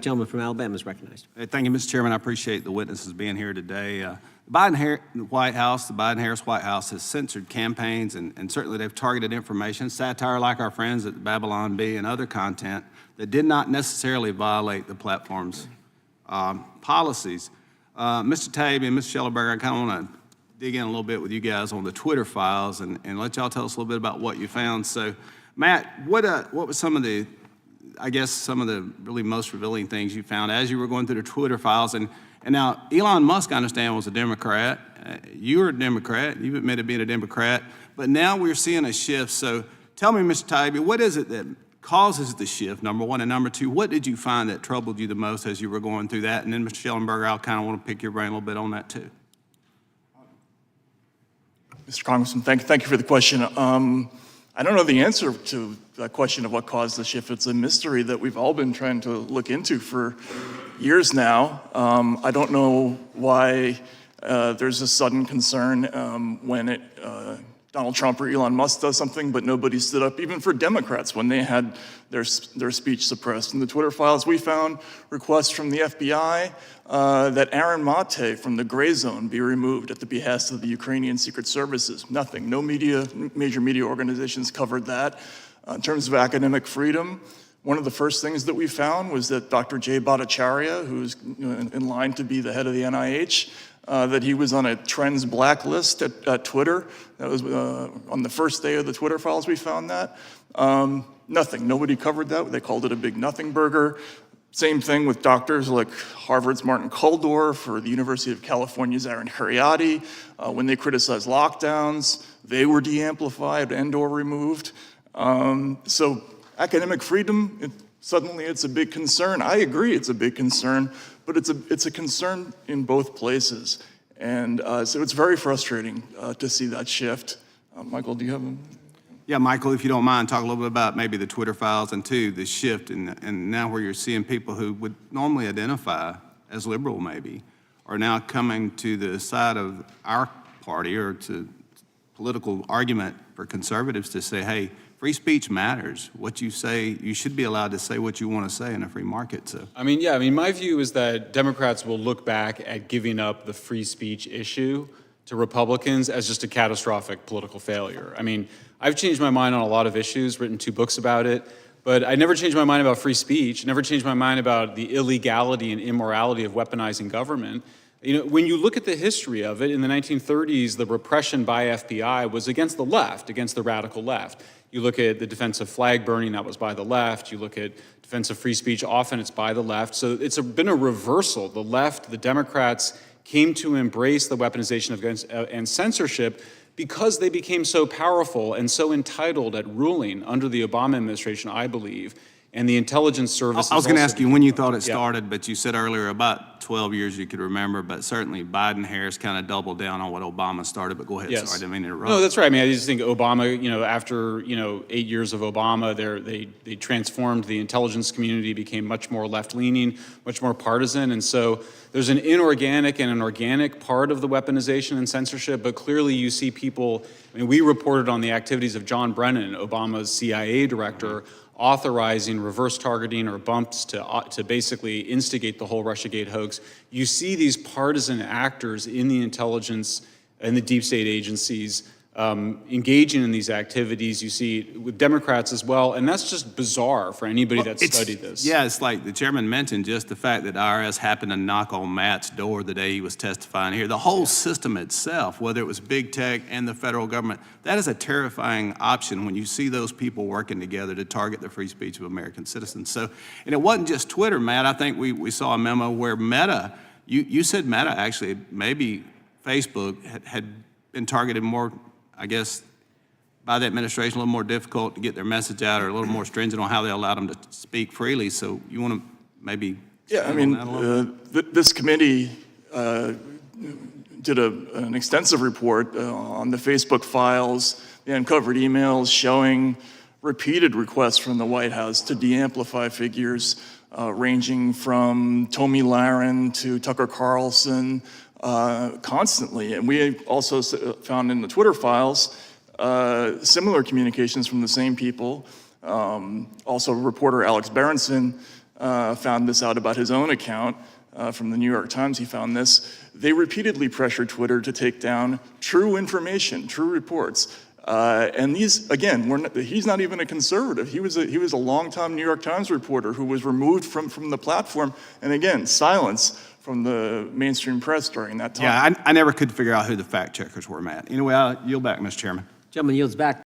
Gentleman from Alabama is recognized. Hey, thank you, Mr. Chairman. I appreciate the witnesses being here today. The Biden-Harris White House has censored campaigns, and certainly they've targeted information, satire like our friends at Babylon Bee, and other content that did not necessarily violate the platform's policies. Mr. Taibbi and Mr. Schellenberger, I kind of want to dig in a little bit with you guys on the Twitter files and let y'all tell us a little bit about what you found. So, Matt, what was some of the really most revealing things you found as you were going through the Twitter files? And now, Elon Musk, I understand, was a Democrat. You were a Democrat. You've admitted being a Democrat. But now we're seeing a shift. So tell me, Mr. Taibbi, what is it that causes the shift, number one? And number two, what did you find that troubled you the most as you were going through that? And then, Mr. Schellenberger, I'll kind of want to pick your brain a little bit on that, too. Mr. Congressman, thank you for the question. I don't know the answer to that question of what caused the shift. It's a mystery that we've all been trying to look into for years now. I don't know why there's a sudden concern when Donald Trump or Elon Musk does something, but nobody stood up, even for Democrats, when they had their speech suppressed. In the Twitter files, we found requests from the FBI that Aaron Mate from the Gray Zone be removed at the behest of the Ukrainian Secret Services. Nothing. No major media organizations covered that. In terms of academic freedom, one of the first things that we found was that Dr. Jay Bhattacharya, who's in line to be the head of the NIH, that he was on a trends blacklist at Twitter. That was on the first day of the Twitter files we found that. Nothing, nobody covered that. They called it a big nothing burger. Same thing with doctors like Harvard's Martin Kulldorff or the University of California's Aaron Kheriaty. When they criticized lockdowns, they were de-amplified and or removed. So academic freedom, suddenly it's a big concern. I agree it's a big concern, but it's a concern in both places. And so it's very frustrating to see that shift. Michael, do you have a... Yeah, Michael, if you don't mind, talk a little bit about maybe the Twitter files and, too, the shift and now where you're seeing people who would normally identify as liberal maybe are now coming to the side of our party or to political argument for conservatives to say, hey, free speech matters. What you say, you should be allowed to say what you want to say in a free market. So, my view is that Democrats will look back at giving up the free speech issue to Republicans as just a catastrophic political failure. I've changed my mind on a lot of issues, written 2 books about it, but I never changed my mind about free speech, never changed my mind about the illegality and immorality of weaponizing government. When you look at the history of it, in the 1930s, the repression by FBI was against the left, against the radical left. You look at the defense of flag burning, that was by the left. You look at defense of free speech, often it's by the left. So it's been a reversal. The left, the Democrats, came to embrace the weaponization of and censorship because they became so powerful and so entitled at ruling under the Obama administration, I believe, and the intelligence services. I was going to ask you when you thought it started, but you said earlier about 12 years you could remember, but certainly Biden-Harris kind of doubled down on what Obama started, but go ahead, yes. Sorry, I didn't mean to interrupt. No, that's right. I just think Obama, after, 8 years of Obama, they transformed the intelligence community, became much more left-leaning, much more partisan, and so there's an inorganic and an organic part of the weaponization and censorship, but clearly you see people, we reported on the activities of John Brennan, Obama's CIA director, authorizing reverse targeting or bumps to basically instigate the whole Russiagate hoax. You see these partisan actors in the intelligence and the deep state agencies engaging in these activities. You see it with Democrats as well, and that's just bizarre for anybody that's studied this. Yeah, it's like the chairman mentioned, just the fact that IRS happened to knock on Matt's door the day he was testifying here. The whole system itself, whether it was big tech and the federal government, that is a terrifying option when you see those people working together to target the free speech of American citizens. So, and it wasn't just Twitter, Matt. I think we saw a memo where Meta, you said Meta actually, maybe Facebook had been targeted more, I guess, by the administration, a little more difficult to get their message out or a little more stringent on how they allowed them to speak freely. So you want to maybe... Yeah, this committee did an extensive report on the Facebook files. They uncovered emails showing repeated requests from the White House to de-amplify figures ranging from Tomi Lahren to Tucker Carlson, constantly. And we also found in the Twitter files similar communications from the same people. Also, reporter Alex Berenson found this out about his own account from the New York Times. He found this. They repeatedly pressured Twitter to take down true information, true reports. And these, again, he's not even a conservative. He was a longtime New York Times reporter who was removed from the platform, and again, silence from the mainstream press during that time. Yeah, I never could figure out who the fact checkers were, Matt. Anyway, I'll yield back, Mr. Chairman. Gentleman yields back.